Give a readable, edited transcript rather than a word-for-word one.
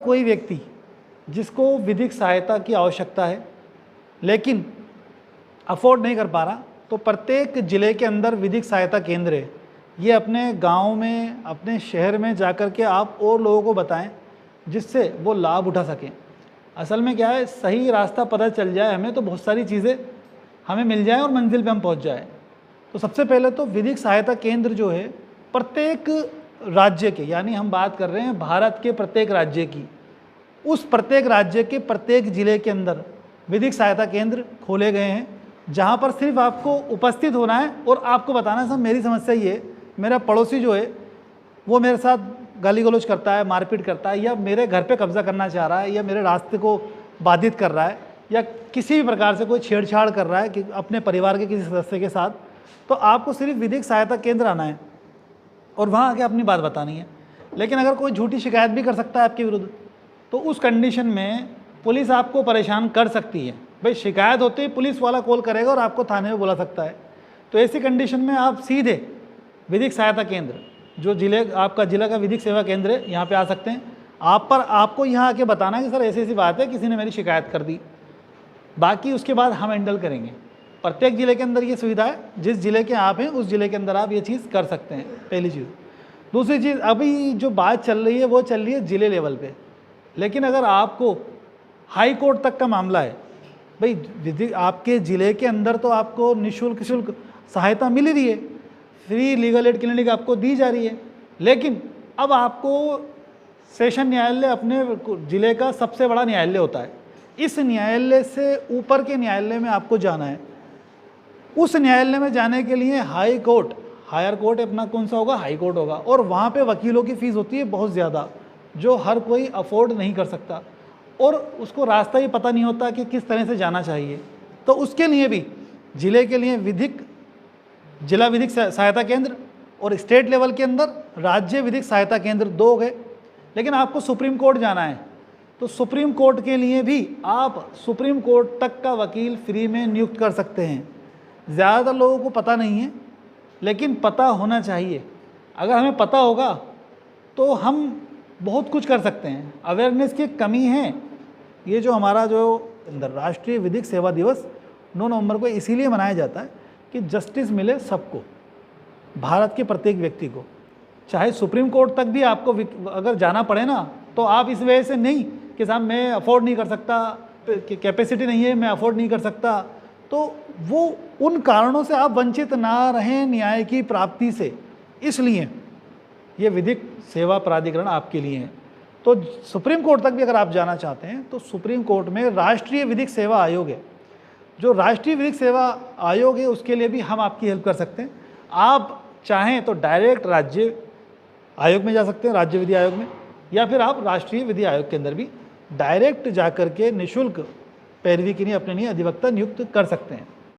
कोई व्यक्ति जिसको विधिक सहायता की आवश्यकता है लेकिन अफोर्ड नहीं कर पा रहा, तो प्रत्येक ज़िले के अंदर विधिक सहायता केंद्र है। ये अपने गांव में, अपने शहर में जाकर के आप और लोगों को बताएं जिससे वो लाभ उठा सकें। असल में क्या है, सही रास्ता पता चल जाए हमें तो बहुत सारी चीज़ें हमें मिल जाएं और मंजिल पे हम पहुंच जाएं। तो सबसे पहले तो विधिक सहायता केंद्र जो है प्रत्येक राज्य के, यानी हम बात कर रहे हैं भारत के प्रत्येक राज्य की, उस प्रत्येक राज्य के प्रत्येक ज़िले के अंदर विधिक सहायता केंद्र खोले गए हैं, जहां पर सिर्फ आपको उपस्थित होना है और आपको बताना है, सब मेरी समस्या ये है, मेरा पड़ोसी जो है वो मेरे साथ गाली गलौज करता है, मारपीट करता है, या मेरे घर पे कब्जा करना चाह रहा है, या मेरे रास्ते को बाधित कर रहा है, या किसी भी प्रकार से कोई छेड़छाड़ कर रहा है कि अपने परिवार के किसी सदस्य के साथ, तो आपको सिर्फ विधिक सहायता केंद्र आना है और वहाँ आके अपनी बात बतानी है। लेकिन अगर कोई झूठी शिकायत भी कर सकता है आपके विरुद्ध, तो उस कंडीशन में पुलिस आपको परेशान कर सकती है। भाई शिकायत होते ही पुलिस वाला कॉल करेगा और आपको थाने में बुला सकता है। तो ऐसी कंडीशन में आप सीधे विधिक सहायता केंद्र, जो आपका जिला का विधिक सेवा केंद्र है, यहाँ पे आ सकते हैं। आपको यहाँ आके बताना है कि सर ऐसी ऐसी बात है, किसी ने मेरी शिकायत कर दी। बाकी उसके बाद हम हैंडल करेंगे। प्रत्येक ज़िले के अंदर ये सुविधा है, जिस ज़िले के आप हैं उस ज़िले के अंदर आप ये चीज़ कर सकते हैं, पहली चीज़। दूसरी चीज़, अभी जो बात चल रही है वो चल रही है ज़िले लेवल पे, लेकिन अगर आपको हाई कोर्ट तक का मामला है, भाई विधि आपके ज़िले के अंदर तो आपको निःशुल्क सहायता मिल रही है, फ्री लीगल एड क्लिनिक आपको दी जा रही है, लेकिन अब आपको सेशन न्यायालय अपने ज़िले का सबसे बड़ा न्यायालय होता है, इस न्यायालय से ऊपर के न्यायालय में आपको जाना है। उस न्यायालय में जाने के लिए हाई कोर्ट, हायर कोर्ट अपना कौन सा होगा, हाई कोर्ट होगा, और वहाँ पे वकीलों की फ़ीस होती है बहुत ज़्यादा, जो हर कोई अफोर्ड नहीं कर सकता, और उसको रास्ता ही पता नहीं होता कि किस तरह से जाना चाहिए। तो उसके लिए भी ज़िले के लिए जिला विधिक सहायता केंद्र और स्टेट लेवल के अंदर राज्य विधिक सहायता केंद्र 2 हो गए। लेकिन आपको सुप्रीम कोर्ट जाना है, तो सुप्रीम कोर्ट के लिए भी आप सुप्रीम कोर्ट तक का वकील फ्री में नियुक्त कर सकते हैं। ज़्यादातर लोगों को पता नहीं है, लेकिन पता होना चाहिए। अगर हमें पता होगा तो हम बहुत कुछ कर सकते हैं। अवेयरनेस की कमी है। ये जो हमारा जो राष्ट्रीय विधिक सेवा दिवस 9 नवंबर को इसीलिए मनाया जाता है कि जस्टिस मिले सबको, भारत के प्रत्येक व्यक्ति को। चाहे सुप्रीम कोर्ट तक भी आपको अगर जाना पड़े ना, तो आप इस वजह से नहीं कि साहब मैं अफोर्ड नहीं कर सकता, कैपेसिटी नहीं है, मैं अफोर्ड नहीं कर सकता, तो वो उन कारणों से आप वंचित ना रहें न्याय की प्राप्ति से। इसलिए ये विधिक सेवा प्राधिकरण आपके लिए है। तो सुप्रीम कोर्ट तक भी अगर आप जाना चाहते हैं तो सुप्रीम कोर्ट में राष्ट्रीय विधिक सेवा आयोग है। जो राष्ट्रीय विधिक सेवा आयोग है उसके लिए भी हम आपकी हेल्प कर सकते हैं। आप चाहें तो डायरेक्ट राज्य आयोग में जा सकते हैं, राज्य विधि आयोग में, या फिर आप राष्ट्रीय विधि आयोग के अंदर भी डायरेक्ट जाकर के निःशुल्क पैरवी के लिए अपने लिए अधिवक्ता नियुक्त कर सकते हैं।